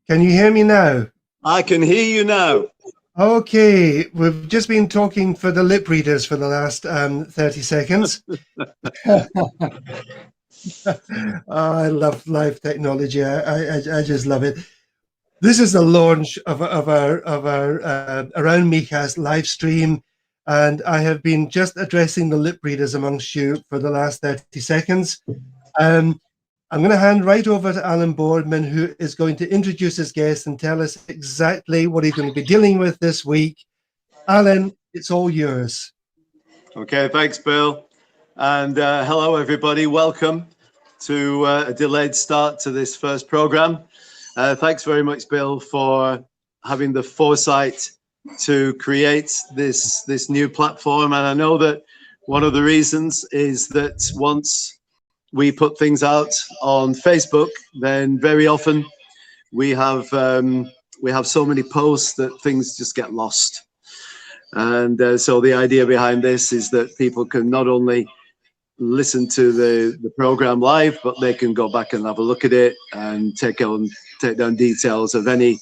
Can you hear me now? I can hear you now. Okay, we've just been talking for the lip readers for the last 30 seconds. I love live technology. I just love it. This is the launch of our Around Mijas live stream, and I have been just addressing the lip readers amongst you for the last 30 seconds. I'm going to hand right over to Alan Boardman, who is going to introduce his guest and tell us exactly what he's going to be dealing with this week. Alan, it's all yours. Okay, thanks, Bill. And hello, everybody. Welcome to a delayed start to this first program. Thanks very much, Bill, for having the foresight to create this new platform. And I know that one of the reasons is that once we put things out on Facebook, then very often we have so many posts that things just get lost. And so the idea behind this is that people can not only listen to the program live, but they can go back and have a look at it and take down details of any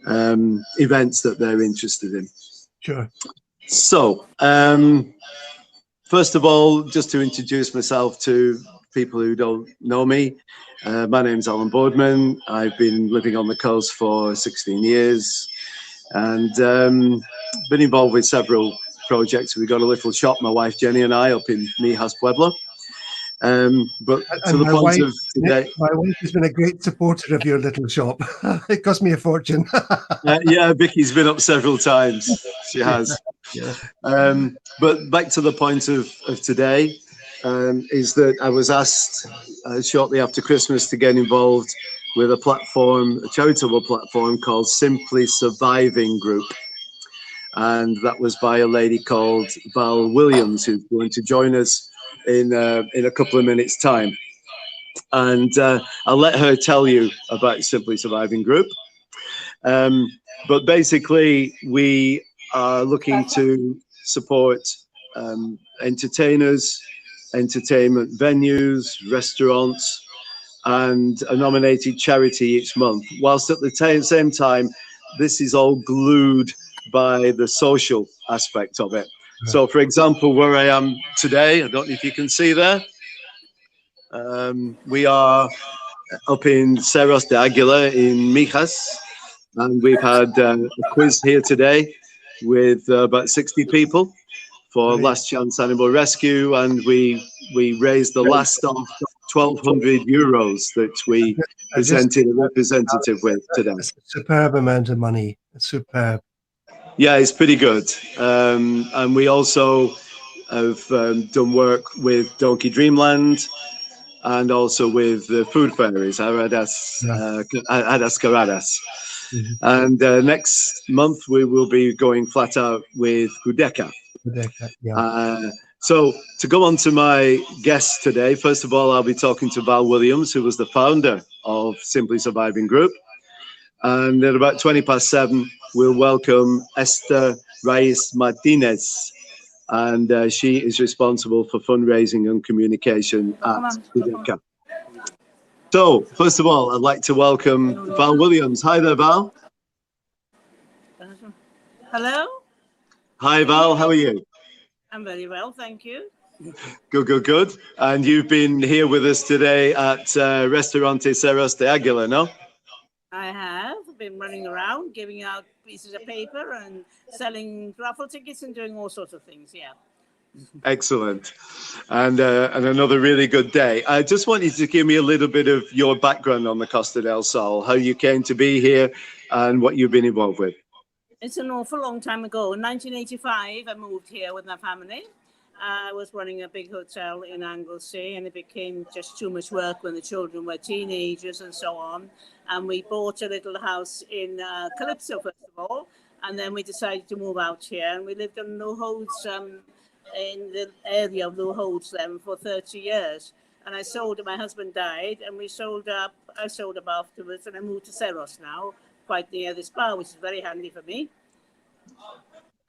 events that they're interested in. Sure. So, first of all, just to introduce myself to people who don't know me, my name's Alan Boardman. I've been living on the coast for 16 years and been involved with several projects. We got a little shop, my wife Jenny and I, up in Mijas, Pueblo. But to the point of today, my wife has been a great supporter of your little shop. It cost me a fortune. Yeah, Vicky's been up several times. She has. Yeah. But back to the point of today, is that I was asked shortly after Christmas to get involved with a platform, a charitable platform called Simply Surviving Group. And that was by a lady called Val Williams, who's going to join us in a couple of minutes' time. And I'll let her tell you about Simply Surviving Group. But basically, we are looking to support entertainers, entertainment venues, restaurants, and a nominated charity each month. Whilst at the same time, this is all glued by the social aspect of it. So, for example, where I am today, I don't know if you can see there, we are up in Cerros de Aguila in Mijas, and we've had a quiz here today with about 60 people for Last Chance Animal Rescue, and we raised the last of 1,200 euros that we presented a representative with today. It's a superb amount of money. It's superb. Yeah, it's pretty good. And we also have done work with Donkey Dreamland and also with the food fairies, Hadas Caradas. And next month we will be going flat out with Kudeka. So to go on to my guests today, first of all, I'll be talking to Val Williams, who was the founder of Simply Surviving Group. And at about 7:20, we'll welcome Esther Ráez Martínez. And she is responsible for fundraising and communication at Cudeca. So, first of all, I'd like to welcome Val Williams. Hi there, Val. Hello. Hi, Val. How are you? I'm very well, thank you. Good, good, good. And you've been here with us today at Restaurante Cerros de Aguila, no? I have been running around, giving out pieces of paper and selling raffle tickets and doing all sorts of things, yeah. Excellent. And another really good day. I just want you to give me a little bit of your background on the Costa del Sol, how you came to be here and what you've been involved with. It's an awful long time ago. In 1985, I moved here with my family. I was running a big hotel in Anglesey, and it became just too much work when the children were teenagers and so on. And we bought a little house in Calypso, first of all, and then we decided to move out here. And we lived on New Holds, in the area of New Holds then for 30 years. And I sold, my husband died, and I sold up afterwards, and I moved to Cerros now, quite near this bar, which is very handy for me.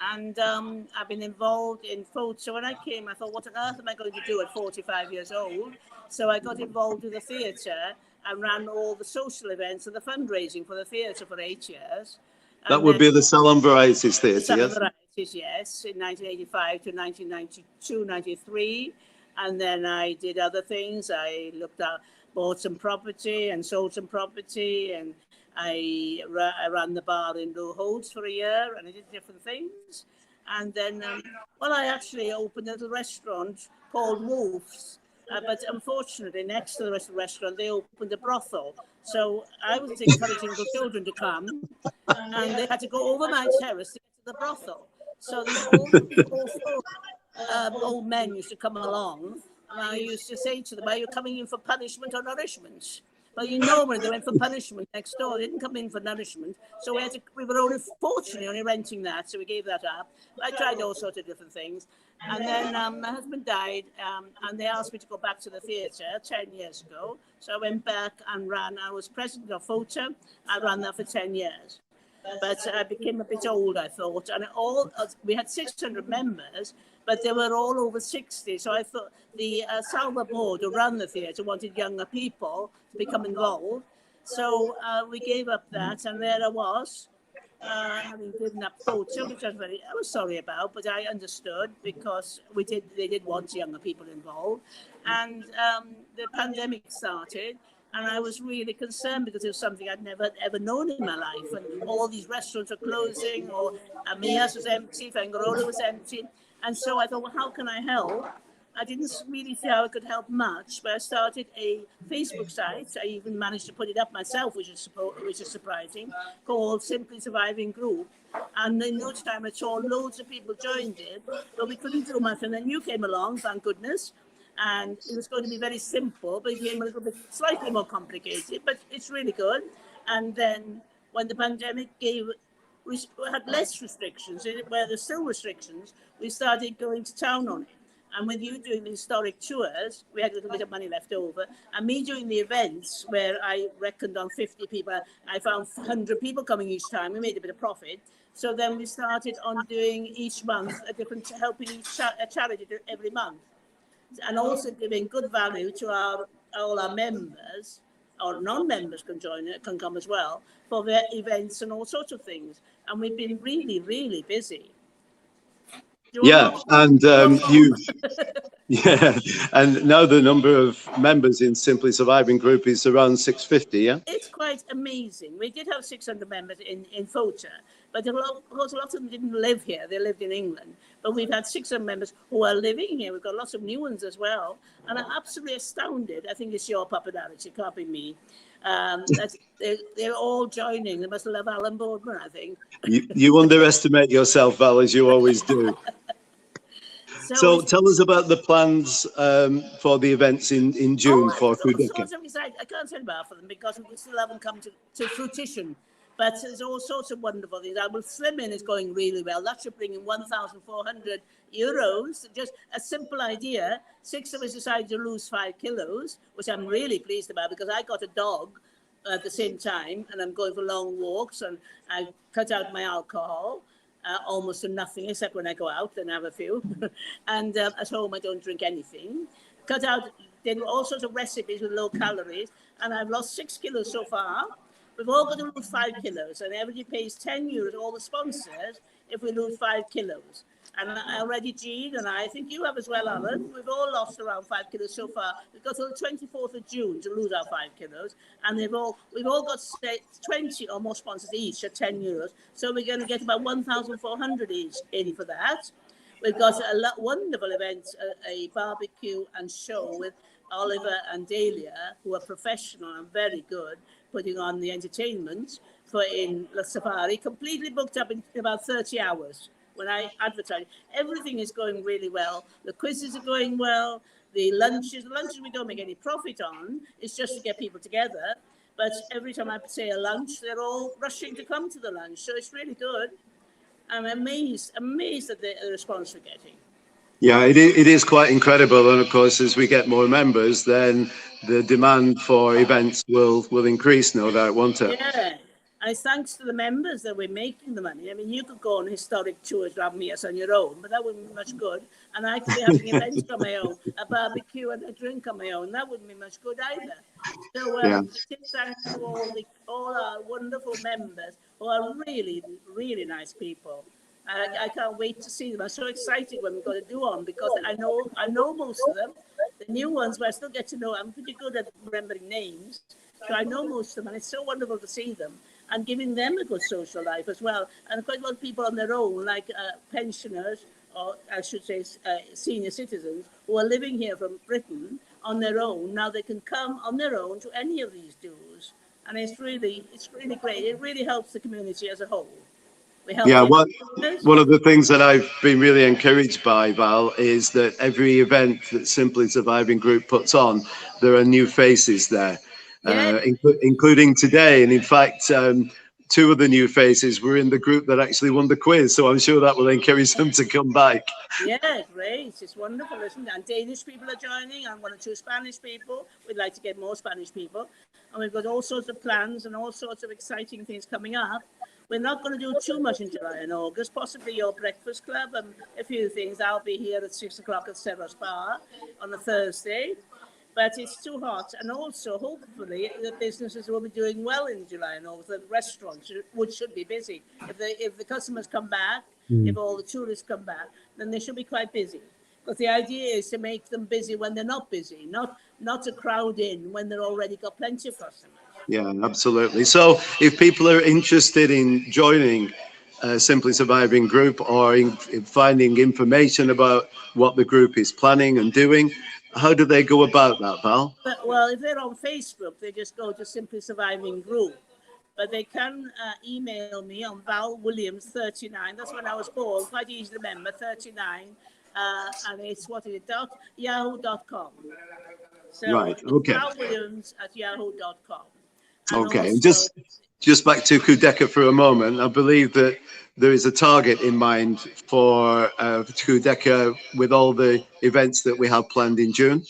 And I've been involved in food. So when I came, I thought, what on earth am I going to do at 45 years old? So I got involved with the theatre, and ran all the social events and the fundraising for the theatre for 8 years. That would be the Salon Varieties Theatre, Salon yes? Varieties, yes, in 1985 to 1992, 93. And then I did other things. I bought some property and sold some property, and I ran the bar in Low Holds for a year, and I did different things. And then, I actually opened a little restaurant called Wolves. But unfortunately, next to the restaurant, they opened a brothel. So I was encouraging the children to come, and they had to go over my terrace to get to the brothel. So these old men used to come along, and I used to say to them, "Are you coming in for punishment or nourishment?" Well, when they went for punishment next door, they didn't come in for nourishment. So we were fortunately only renting that, so we gave that up. I tried all sorts of different things. And then my husband died, and they asked me to go back to the theatre 10 years ago. So I went back and I was president of FOTA. I ran that for 10 years. But I became a bit old, I thought. And we had 600 members, but they were all over 60. So I thought the Salva board who ran the theatre wanted younger people to become involved. So we gave up that, and there I was, having given up FOTA, which I was sorry about, but I understood because they did want younger people involved. And the pandemic started. And I was really concerned because it was something I'd never ever known in my life. And all these restaurants are closing, or Mijas was empty, Fuengirola was empty. And so I thought, well, how can I help? I didn't really see how I could help much, but I started a Facebook site. I even managed to put it up myself, which is surprising, called Simply Surviving Group. And in no time at all, loads of people joined it, but we couldn't do much. And then you came along, thank goodness. And it was going to be very simple, but it became a little bit slightly more complicated, but it's really good. And then when the pandemic we had less restrictions, where there's still restrictions, we started going to town on it. And with you doing the historic tours, we had a little bit of money left over. And me doing the events where I reckoned on 50 people, I found 100 people coming each time. We made a bit of profit. So then we started on doing each month helping a charity every month. And also giving good value to all our members, or non-members can come as well, for their events and all sorts of things. And we've been really, really busy. Yeah, and and now the number of members in Simply Surviving Group is around 650, yeah? It's quite amazing. We did have 600 members in FOTA, but of course a lot of them didn't live here. They lived in England. But we've had 600 members who are living here. We've got lots of new ones as well. And I'm absolutely astounded. I think it's your popularity, it can't be me. They're all joining. They must love Alan Boardman, I think. You underestimate yourself, Val, as you always do. So tell us about the plans for the events in June for Kudeka. I can't tell about for them because we still haven't come to fruition. But there's all sorts of wonderful things. Our slimming is going really well. That should bring in €1,400. Just a simple idea. 6 of us decided to lose 5 kilos, which I'm really pleased about because I got a dog at the same time, and I'm going for long walks, and I cut out my alcohol. Almost to nothing, except when I go out and have a few. And at home, I don't drink anything. Did all sorts of recipes with low calories, and I've lost 6 kilos so far. We've all got to lose 5 kilos, and everybody pays €10, all the sponsors, if we lose 5 kilos. And already Jean and I think you have as well, Alan. We've all lost around 5 kilos so far. We've got till the 24th of June to lose our 5 kilos. And we've all got 20 or more sponsors each at €10. So we're going to get about 1,400 each in for that. We've got a wonderful event, a barbecue and show with Oliver and Dahlia, who are professional and very good, putting on the entertainment in La Safari, completely booked up in about 30 hours. When I advertise, everything is going really well. The quizzes are going well. The lunches we don't make any profit on. It's just to get people together. But every time I say a lunch, they're all rushing to come to the lunch. So it's really good. I'm amazed at the response we're getting. Yeah, it is quite incredible. And of course, as we get more members, then the demand for events will increase, no doubt, won't it? Yeah. And it's thanks to the members that we're making the money. I mean, you could go on historic tours around Mijas on your own, but that wouldn't be much good. And I could be having events on my own, a barbecue and a drink on my own. That wouldn't be much good either. So it's thanks to all our wonderful members who are really, really nice people. I can't wait to see them. I'm so excited when we've got to do on, because I know most of them. The new ones, but I still get to know. I'm pretty good at remembering names, so I know most of them, and it's so wonderful to see them and giving them a good social life as well. And quite a lot of people on their own, like pensioners, or I should say senior citizens, who are living here from Britain on their own. Now they can come on their own to any of these dues, and it's really great. It really helps the community as a whole. One of the things that I've been really encouraged by, Val, is that every event that Simply Surviving Group puts on, there are new faces there, including today. And in fact, two of the new faces were in the group that actually won the quiz. So I'm sure that will encourage them to come back. Yeah, great. It's wonderful, isn't it? And Danish people are joining, and 1 or 2 Spanish people. We'd like to get more Spanish people. And we've got all sorts of plans and all sorts of exciting things coming up. We're not going to do too much in July and August, possibly your breakfast club and a few things. I'll be here at 6 o'clock at Sarah's Bar on a Thursday, but it's too hot. And also, hopefully, the businesses will be doing well in July and August. The restaurants should be busy. If the customers come back, if all the tourists come back, then they should be quite busy. Because the idea is to make them busy when they're not busy, not to crowd in when they've already got plenty of customers. Yeah, absolutely. So if people are interested in joining Simply Surviving Group, or in finding information about what the group is planning and doing, how do they go about that, Val? Well, if they're on Facebook, they just go to Simply Surviving Group. But they can email me on valwilliams39. That's when I was born, quite easy to remember, 39. And it's .yahoo.com. So right, okay. valwilliams@yahoo.com. Okay, and just back to Kudeka for a moment. I believe that there is a target in mind for Kudeka with all the events that we have planned in June.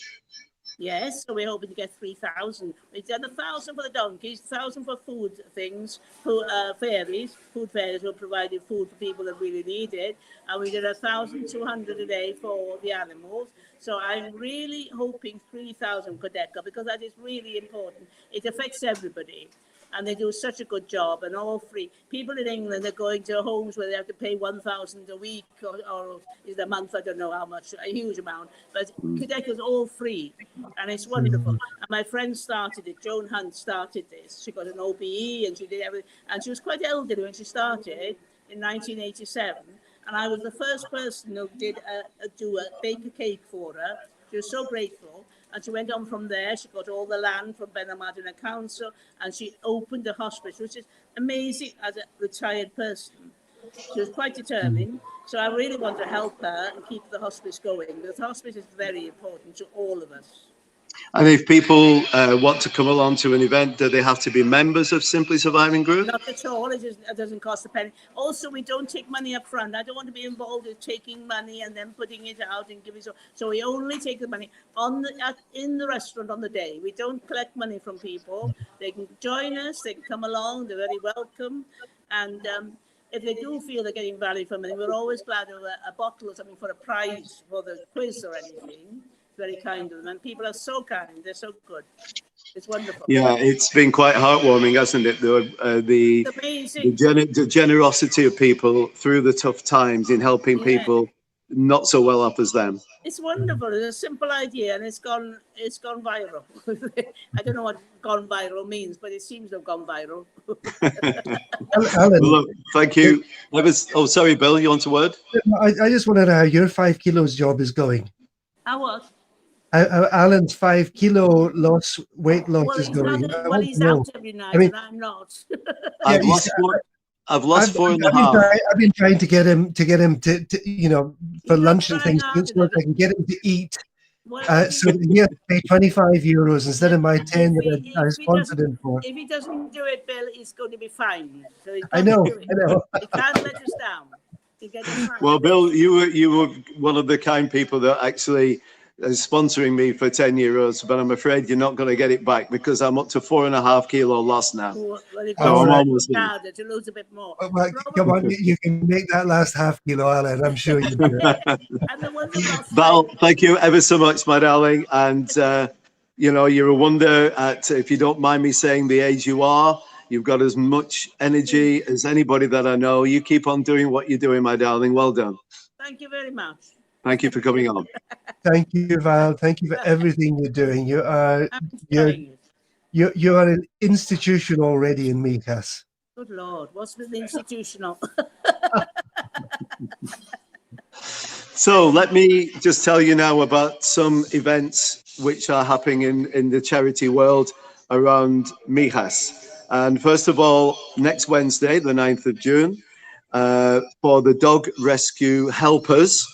Yes, so we're hoping to get 3,000. We've done 1,000 for the donkeys, 1,000 for food things, food fairies who provided food for people that really need it, and we did 1,200 a day for the animals. So I'm really hoping 3,000 Kudeka, because that is really important. It affects everybody, and they do such a good job, and all free. People in England are going to homes where they have to pay 1,000 a week or is it a month, I don't know how much, a huge amount, but Kudeka is all free, and it's wonderful. And my friend started it, Joan Hunt started this. She got an OBE and she did everything, and she was quite elderly when she started in 1987, and I was the first person who did bake a cake for her. She was so grateful. And she went on from there. She got all the land from Benalmádena Council, and she opened a hospice, which is amazing as a retired person. She was quite determined. So I really want to help her and keep the hospice going, because hospice is very important to all of us. And if people want to come along to an event, do they have to be members of Simply Surviving Group? Not at all. It doesn't cost a penny. Also, we don't take money up front. I don't want to be involved in taking money and then putting it out and giving it. So we only take the money in the restaurant on the day. We don't collect money from people. They can join us. They can come along. They're very welcome. And if they do feel they're getting value from it, we're always glad of a bottle or something for a prize for the quiz or anything. Very kind of them, and people are so kind. They're so good. It's wonderful. Yeah, it's been quite heartwarming, hasn't it? The generosity of people through the tough times in helping people not so well off as them. It's wonderful. It's a simple idea, and it's gone viral. I don't know what gone viral means, but it seems to have gone viral. Alan, look, thank you. Sorry, Bill, you want a word? I just want to know how your 5 kilos job is going. How what? Alan's 5 kilo weight loss is going. He's out every night, and I'm not. I've lost 4.5. I've been trying to get him to for lunch and things, so I can get him to eat. So he has to pay €25 instead of my 10 that I sponsored him for. If he doesn't do it, Bill, he's going to be fined. So I know. He can't let us down. Well, Bill, you were one of the kind people that actually sponsoring me for 10 euros, but I'm afraid you're not going to get it back because I'm up to 4.5 kilo loss now. Well, if So I'm you almost there. to lose a bit more. Well, come on, you can make that last half kilo, Alan. I'm sure you can. And the ones that lost Val, thank you ever so much, my darling. And, you know, you're a wonder at, if you don't mind me saying, the age you are. You've got as much energy as anybody that I know. You keep on doing what you're doing, my darling. Well done. Thank you very much. Thank you for coming on. Thank you, Val. Thank you for everything you're doing. You are I'm trying. you are an institution already in Mijas. Good Lord, what's with the institutional? So let me just tell you now about some events which are happening in the charity world around Mijas. And first of all, next Wednesday, the 9th of June, for the dog rescue helpers,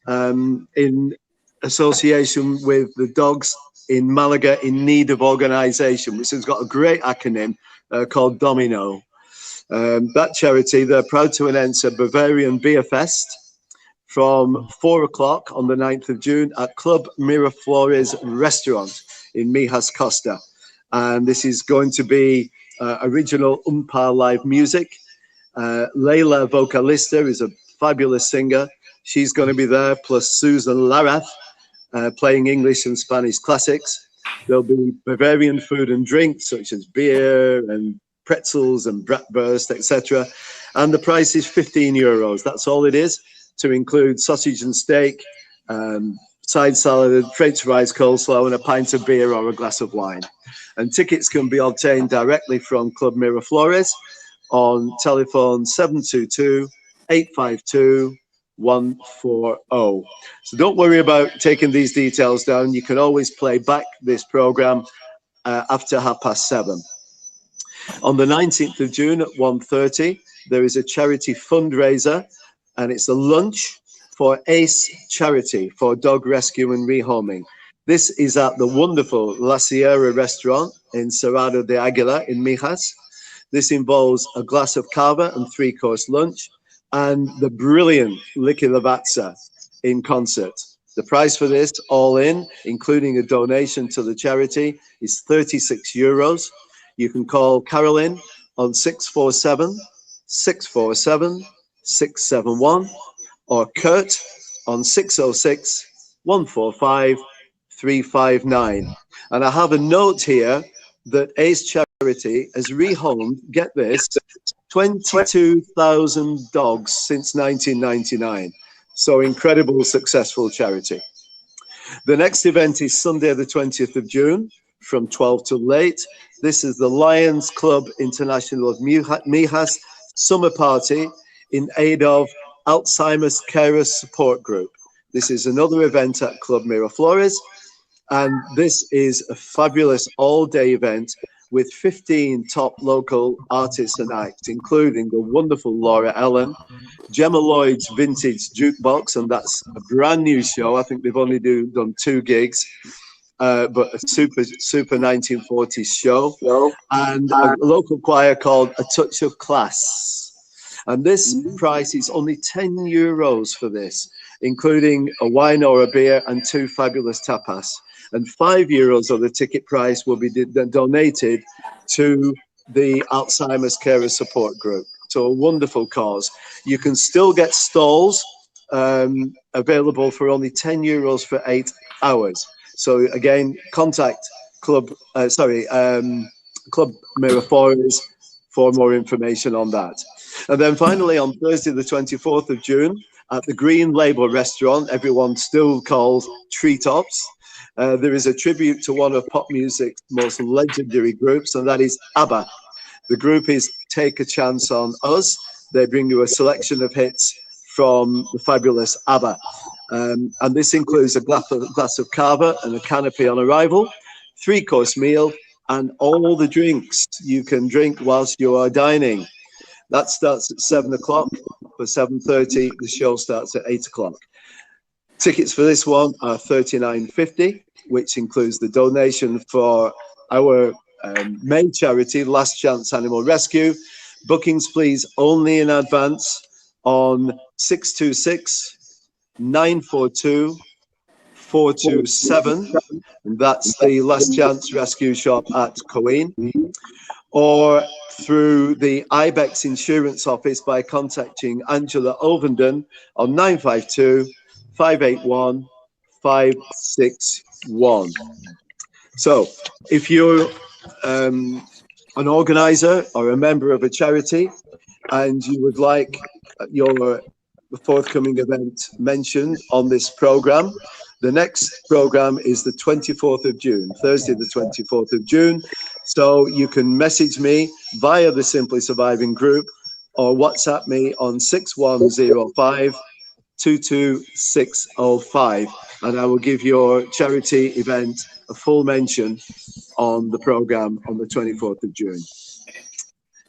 in association with the dogs in Malaga in need of organisation, which has got a great acronym called DOMINO. That charity, they're proud to announce a Bavarian Beerfest from 4 o'clock on the 9th of June at Club Miraflores Restaurant in Mijas, Costa. And this is going to be original Oom-Pah live music. Layla, vocalista, is a fabulous singer. She's going to be there, plus Susan Larraz, playing English and Spanish classics. There'll be Bavarian food and drinks, such as beer and pretzels and bratwurst, etc. And the price is 15 euros. That's all it is, to include sausage and steak, side salad, French fries, coleslaw, and a pint of beer or a glass of wine. And tickets can be obtained directly from Club Miraflores on telephone 722 852 140. So don't worry about taking these details down. You can always play back this program after 7:30. On the 19th of June at 1:30, there is a charity fundraiser, and it's a lunch for ACE Charity for dog rescue and rehoming. This is at the wonderful La Sierra restaurant in Cerrado de Aguila in Mijas. This involves a glass of cava and 3-course lunch, and the brilliant Licky Lavazza in concert. The price for this, all in, including a donation to the charity, is 36 euros. You can call Carolyn on 647 647 671 or Kurt on 606 145 359. And I have a note here that ACE Charity has rehomed, get this, 22,000 dogs since 1999. So incredible, successful charity. The next event is Sunday, the 20th of June from 12 till late. This is the Lions Club International of Mijas Summer Party in aid of Alzheimer's Carers Support Group. This is another event at Club Miraflores, and this is a fabulous all-day event with 15 top local artists and acts, including the wonderful Laura Ellen, Gemma Lloyd's Vintage Jukebox, and that's a brand new show. I think they've only done 2 gigs, but a super 1940s show, and a local choir called A Touch of Class. And this price is only 10 euros for this, including a wine or a beer and 2 fabulous tapas. And 5 euros of the ticket price will be donated to the Alzheimer's Carers Support Group. So a wonderful cause. You can still get stalls available for only 10 euros for 8 hours. So again, contact Club Miraflores for more information on that. And then finally, on Thursday, the 24th of June, at the Green Label restaurant, everyone still calls Treetops, there is a tribute to one of pop music's most legendary groups, and that is ABBA. The group is Take a Chance on Us. They bring you a selection of hits from the fabulous ABBA. And this includes a glass of cava and a canopy on arrival, 3-course meal, and all the drinks you can drink whilst you are dining. That starts at 7 o'clock. For 7:30, the show starts at 8 o'clock. Tickets for this one are $39.50, which includes the donation for our main charity, Last Chance Animal Rescue. Bookings, please, only in advance on 626 942 427, and that's the Last Chance Rescue Shop at Coeen, or through the Ibex Insurance Office by contacting Angela Ovenden on 952 581 561. So if you're an organizer or a member of a charity and you would like your forthcoming event mentioned on this program, the next program is the 24th of June, Thursday the 24th of June. So you can message me via the Simply Surviving group or WhatsApp me on 6105 22605, and I will give your charity event a full mention on the program on the 24th of June.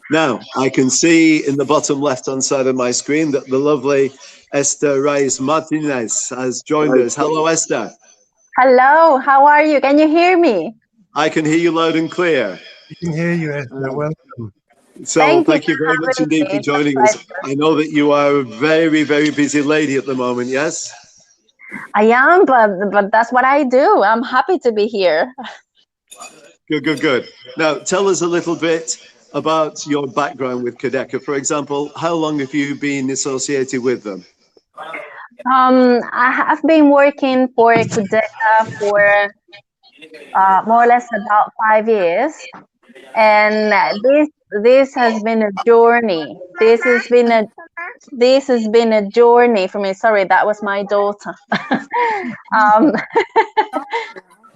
Now, I can see in the bottom left-hand side of my screen that the lovely Esther Ráez Martínez has joined us. Hello, Esther. Hello, how are you? Can you hear me? I can hear you loud and clear. We can hear you, Esther. Welcome. So thank you very much indeed for joining us. I know that you are a very, very busy lady at the moment, yes? I am, but that's what I do. I'm happy to be here. Good, good, good. Now, tell us a little bit about your background with Kudeka. For example, how long have you been associated with them? I have been working for Kudeka for more or less about 5 years, and this has been a journey. This has been a journey for me. Sorry, that was my daughter.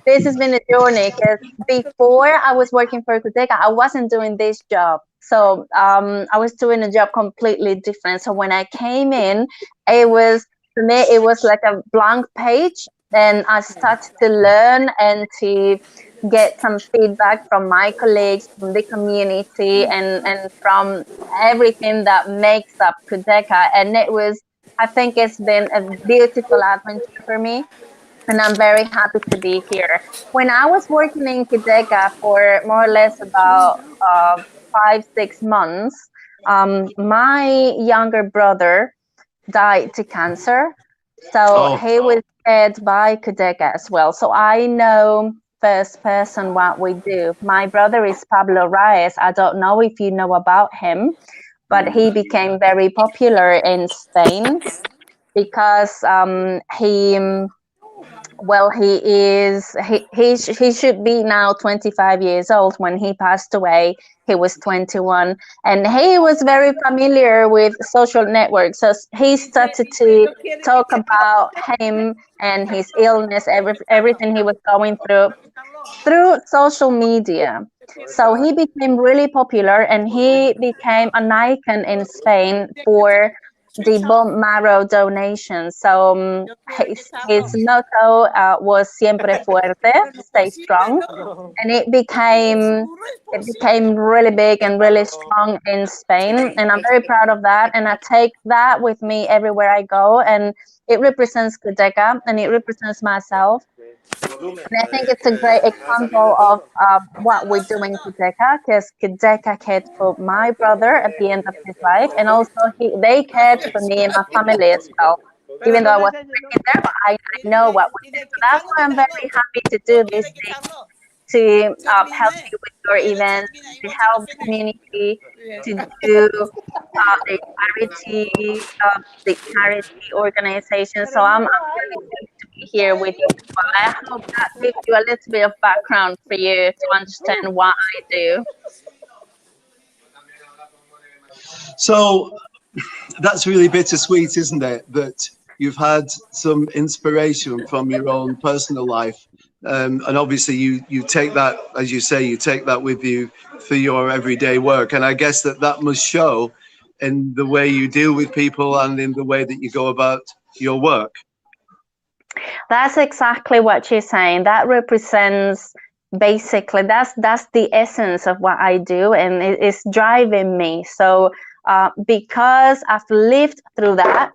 This has been a journey because before I was working for Cudeca, I wasn't doing this job. So I was doing a job completely different. So when I came in, for me, it was like a blank page. And I started to learn and to get some feedback from my colleagues, from the community, and from everything that makes up Cudeca. And I think it's been a beautiful adventure for me. And I'm very happy to be here. When I was working in Cudeca for more or less about 5-6 months, my younger brother died to cancer. So he was fed by Cudeca as well. So I know first person what we do. My brother is Pablo Ráez. I don't know if you know about him, but he became very popular in Spain because he should be now 25 years old. When he passed away, he was 21, and he was very familiar with social networks. So he started to talk about him and his illness, everything he was going through social media. So he became really popular, and he became an icon in Spain for the bone marrow donation. So his motto was "Siempre fuerte," stay strong, and it became really big and really strong in Spain. And I'm very proud of that. And I take that with me everywhere I go, and it represents Cudeca and it represents myself. And I think it's a great example of what we do in Kudeka, because Kudeka cared for my brother at the end of his life, and also they cared for me and my family as well. Even though I wasn't working there, but I know what we do. So that's why I'm very happy to do this thing, to help you with your events, to help the community, to do the charity organization. So I'm really pleased to be here with you. I hope that gives you a little bit of background for you to understand what I do. So that's really bittersweet, isn't it? That you've had some inspiration from your own personal life. And obviously you take that, as you say, you take that with you for your everyday work. And I guess that must show in the way you deal with people and in the way that you go about your work. That's exactly what you're saying. That represents, basically, that's the essence of what I do, and it's driving me. So because I've lived through that,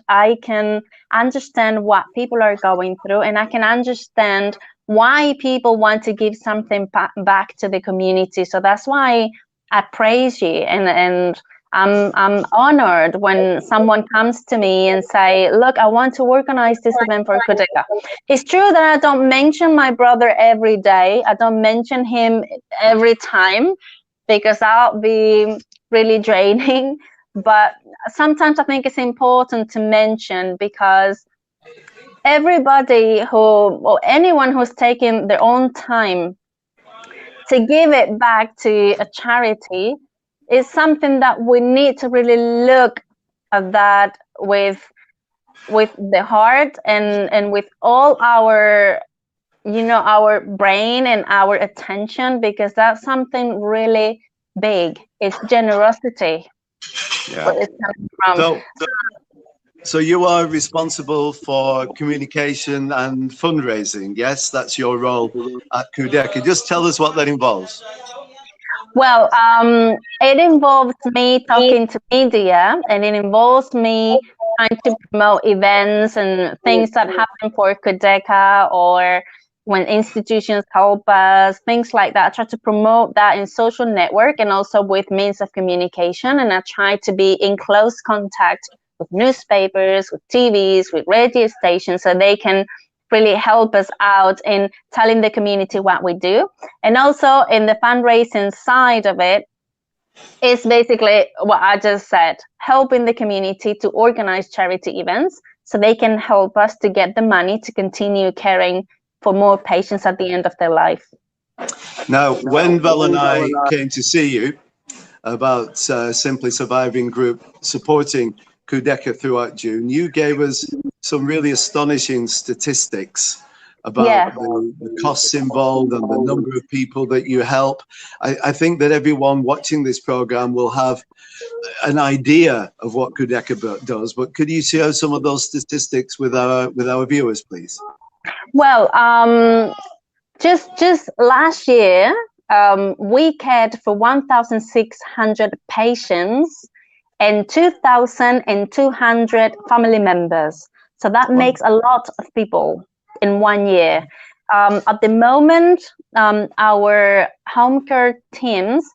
I can understand what people are going through, and I can understand why people want to give something back to the community. So that's why I praise you, and I'm honored when someone comes to me and say, look, I want to organize this event for Kudeka. It's true that I don't mention my brother every day. I don't mention him every time because that'll be really draining. But sometimes I think it's important to mention because everybody or anyone who's taken their own time to give it back to a charity is something that we need to really look at that with the heart and with all our, our brain and our attention, because that's something really big. It's generosity. Yeah. Where it's coming from. So you are responsible for communication and fundraising, yes? That's your role at Kudeka. Just tell us what that involves. Well, it involves me talking to media, and it involves me trying to promote events and things that happen for Kudeka, or when institutions help us, things like that. I try to promote that in social network and also with means of communication, and I try to be in close contact with newspapers, with TVs, with radio stations, so they can really help us out in telling the community what we do. And also in the fundraising side of it, is basically what I just said, helping the community to organize charity events so they can help us to get the money to continue caring for more patients at the end of their life. Now, when Val and I came to see you about Simply Surviving Group supporting Kudeka throughout June, you gave us some really astonishing statistics about the costs involved and the number of people that you help. I think that everyone watching this program will have an idea of what Kudeka does, but could you share some of those statistics with our viewers, please? Well, just last year, we cared for 1,600 patients and 2,200 family members. So that makes a lot of people in 1 year. At the moment, our home care teams,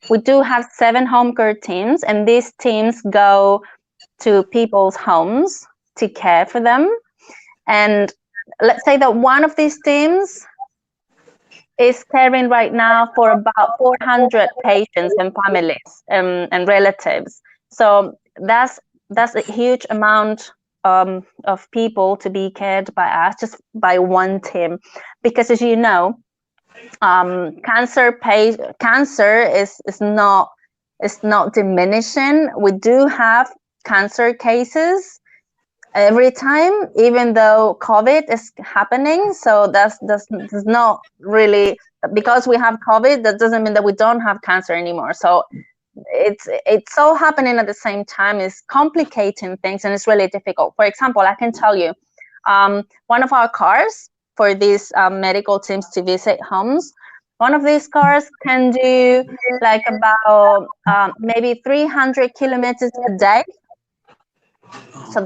we do have 7 home care teams, and these teams go to people's homes to care for them. And let's say that one of these teams is caring right now for about 400 patients and families and relatives. So that's a huge amount of people to be cared by us, just by one team. Because as you know, cancer is not diminishing. We do have cancer cases every time, even though COVID is happening. So that's not really, because we have COVID, that doesn't mean that we don't have cancer anymore. So it's all happening at the same time. It's complicating things, and it's really difficult. For example, I can tell you, one of our cars for these medical teams to visit homes, one of these cars can do like about maybe 300 kilometers a day. So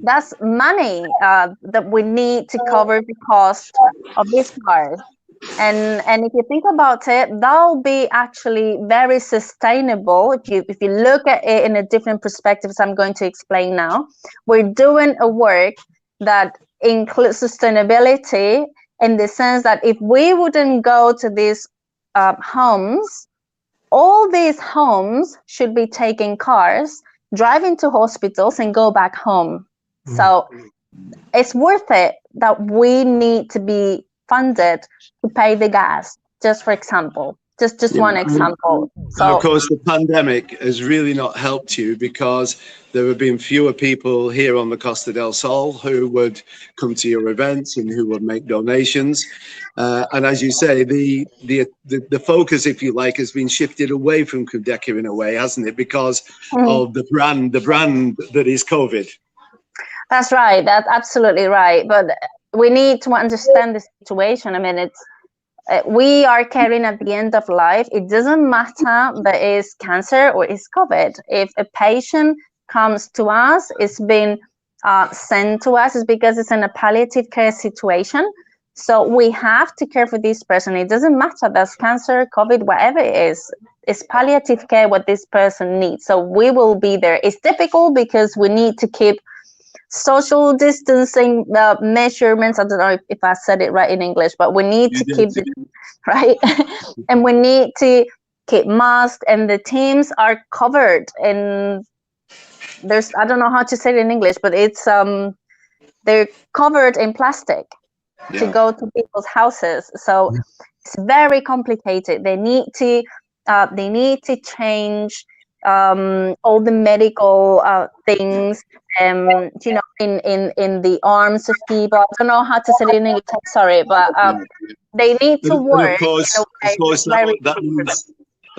that's money that we need to cover the cost of this car. And if you think about it, that'll be actually very sustainable. If you look at it in a different perspective, as I'm going to explain now, we're doing a work that includes sustainability in the sense that if we wouldn't go to these homes, all these homes should be taking cars, driving to hospitals and go back home. So it's worth it that we need to be funded to pay the gas, just for example, just one example. So of course, the pandemic has really not helped you, because there have been fewer people here on the Costa del Sol who would come to your events and who would make donations. And as you say, the focus, if you like, has been shifted away from Kudeka in a way, hasn't it? Because of the brand that is COVID. That's right. That's absolutely right. But we need to understand the situation. I mean, we are caring at the end of life. It doesn't matter that it's cancer or it's COVID. If a patient comes to us, it's been sent to us, it's because it's in a palliative care situation. So we have to care for this person. It doesn't matter, that's cancer, COVID, whatever it is. It's palliative care what this person needs. So we will be there. It's difficult because we need to keep social distancing measurements. I don't know if I said it right in English, but we need to keep it right. And we need to keep masks, and the teams are covered. And there's, I don't know how to say it in English, but it's they're covered in plastic to go to people's houses. So it's very complicated. They need to change all the medical things, you know, in the arms of people. I don't know how to say it in English. Sorry, but they need to work.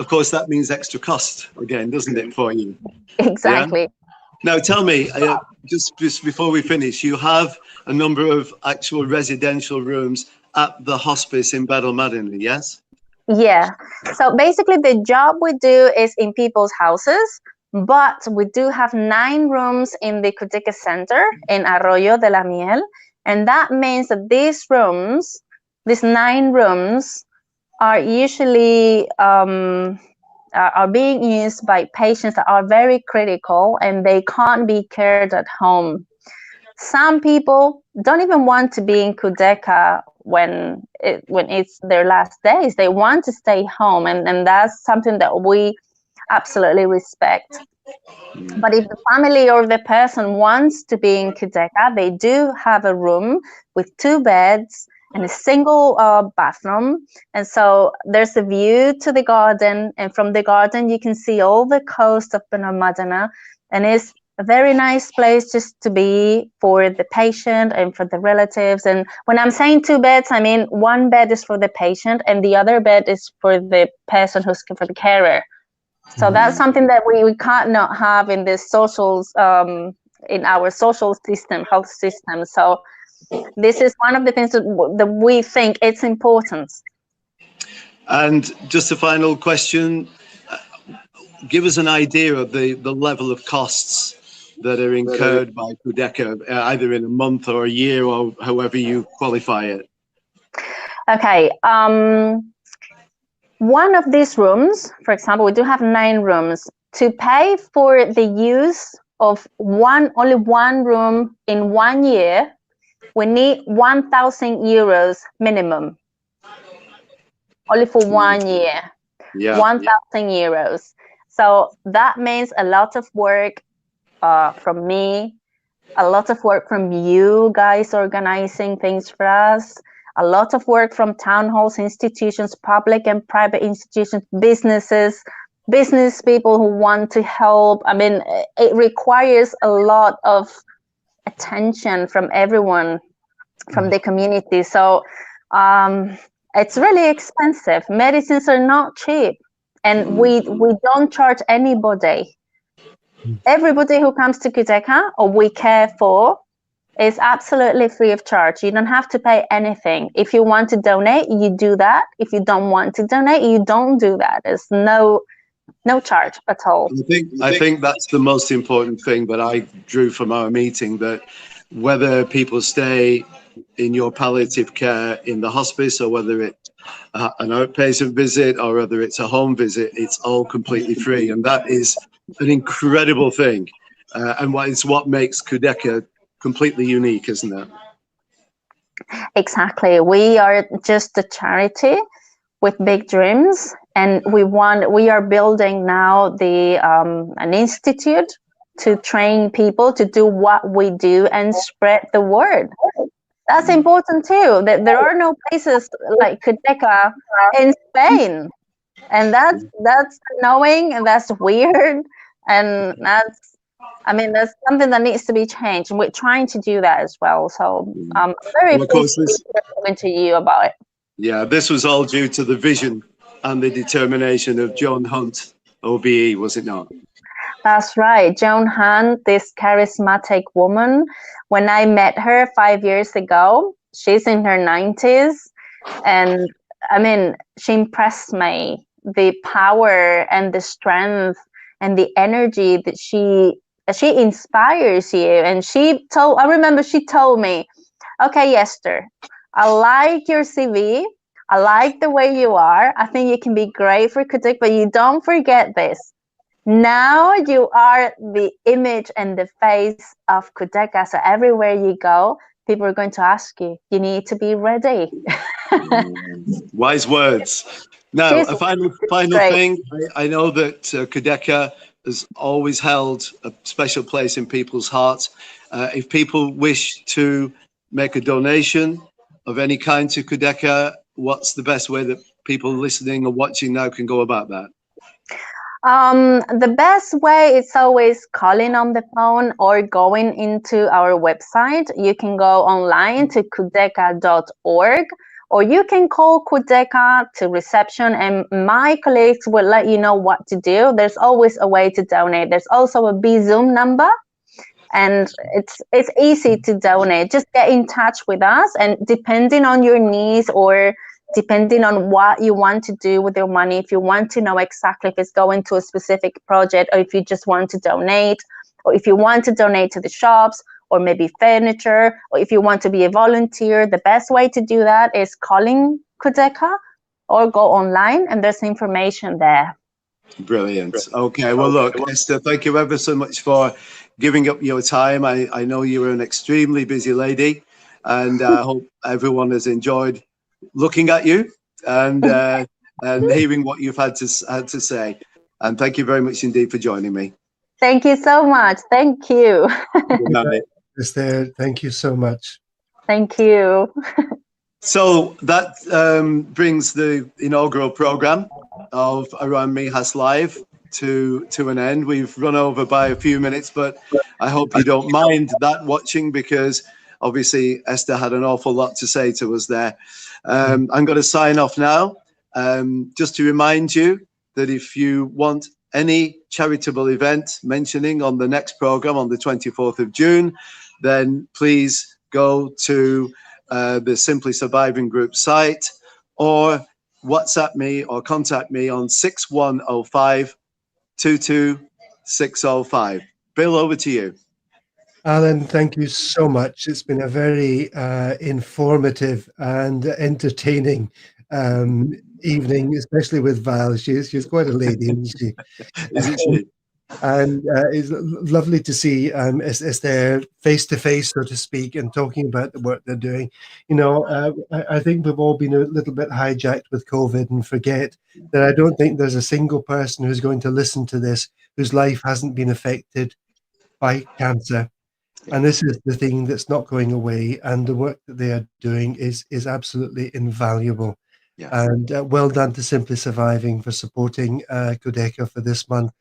Of course, that means extra cost again, doesn't it, for you? Exactly. Yeah? Now, tell me, just before we finish, you have a number of actual residential rooms at the hospice in Bavarian, yes? Yeah. So basically, the job we do is in people's houses, but we do have 9 rooms in the Kudeka Center in Arroyo de la Miel, and that means that these 9 rooms, are usually are being used by patients that are very critical and they can't be cared at home. Some people don't even want to be in Kudeka when it's their last days. They want to stay home, and that's something that we absolutely respect. But if the family or the person wants to be in Kudeka, they do have a room with 2 beds and a single bathroom. And so there's a view to the garden, and from the garden you can see all the coast of Benalmádena, and it's a very nice place just to be for the patient and for the relatives. And when I'm saying 2 beds, I mean 1 bed is for the patient and the other bed is for the person who's for the carer. So that's something that we can't not have in the socials, in our social system, health system. So this is one of the things that we think it's important. And just a final question, give us an idea of the level of costs that are incurred by Kudeka, either in a month or a year or however you qualify it. Okay. One of these rooms, for example, we do have 9 rooms. To pay for the use of only one room in 1 year, we need 1,000 euros minimum. Only for 1 year. Yeah. 1,000 euros. So that means a lot of work from me, a lot of work from you guys organizing things for us, a lot of work from town halls, institutions, public and private institutions, business people who want to help. I mean, it requires a lot of attention from everyone, from the community. So it's really expensive. Medicines are not cheap, and we don't charge anybody. Everybody who comes to Kudeka or we care for is absolutely free of charge. You don't have to pay anything. If you want to donate, you do that. If you don't want to donate, you don't do that. There's no charge at all. I think that's the most important thing that I drew from our meeting, that whether people stay in your palliative care in the hospice or whether it's an outpatient visit or whether it's a home visit, it's all completely free. And that is an incredible thing. And it's what makes Kudeka completely unique, isn't it? Exactly. We are just a charity with big dreams, and we are building now an institute to train people to do what we do and spread the word. That's important too. That there are no places like Kudeka in Spain, and that's annoying and that's weird, and that's something that needs to be changed, and we're trying to do that as well. So I'm very pleased to be talking to you about it. Yeah, this was all due to the vision and the determination of Joan Hunt, OBE, was it not? That's right. Joan Hunt, this charismatic woman. When I met her 5 years ago, she's in her 90s. And I mean, she impressed me. The power and the strength and the energy that she inspires you. And I remember she told me, okay, Esther, I like your CV, I like the way you are. I think you can be great for Kudeka, but you don't forget this. Now you are the image and the face of Kudeka. So everywhere you go, people are going to ask you. You need to be ready. Wise words. Now, a final thing. I know that Kudeka has always held a special place in people's hearts. If people wish to make a donation of any kind to Kudeka, what's the best way that people listening or watching now can go about that? The best way is always calling on the phone or going into our website. You can go online to kudeka.org, or you can call Kudeka to reception, and my colleagues will let you know what to do. There's always a way to donate. There's also a Zoom number, and it's easy to donate. Just get in touch with us, and depending on your needs or depending on what you want to do with your money, if you want to know exactly if it's going to a specific project, or if you just want to donate, or if you want to donate to the shops, or maybe furniture, or if you want to be a volunteer, the best way to do that is calling Kudeka or go online, and there's information there. Brilliant. Okay, well, look, Esther, thank you ever so much for giving up your time. I know you're an extremely busy lady, and I hope everyone has enjoyed looking at you and hearing what you've had to say. And thank you very much indeed for joining me. Thank you so much. Thank you. Good night. Esther, thank you so much. Thank you. So that brings the inaugural program of Around Mijas Live to an end. We've run over by a few minutes, but I hope you don't mind that watching, because obviously Esther had an awful lot to say to us there. I'm going to sign off now. Just to remind you that if you want any charitable event mentioning on the next program on the 24th of June, then please go to the Simply Surviving Group site, or WhatsApp me or contact me on 6105 22605. Bill, over to you. Alan, thank you so much. It's been a very informative and entertaining evening, especially with Val. She's quite a lady, isn't she? Isn't she? And it's lovely to see Esther face to face, so to speak, and talking about the work they're doing. You know, I think we've all been a little bit hijacked with COVID and forget that I don't think there's a single person who's going to listen to this whose life hasn't been affected by cancer. And this is the thing that's not going away, and the work that they are doing is absolutely invaluable. Yes. And well done to Simply Surviving for supporting Kudeka for this month,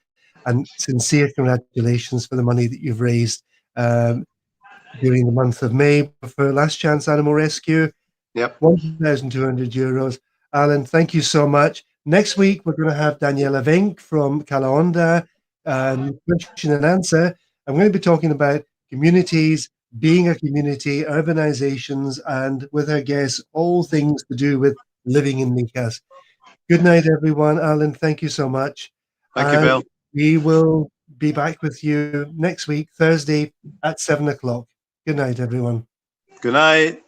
and sincere congratulations for the money that you've raised during the month of May for Last Chance Animal Rescue. Yep, €1,200. Alan, thank you so much. Next week we're going to have Daniela Vink from Calahonda, question and answer. I'm going to be talking about communities, being a community, urbanizations, and with her guests, all things to do with living in Mijas. Good night, everyone. Alan, thank you so much. Thank you, Bill. We will be back with you next week, Thursday at 7 o'clock. Good night, everyone. Good night.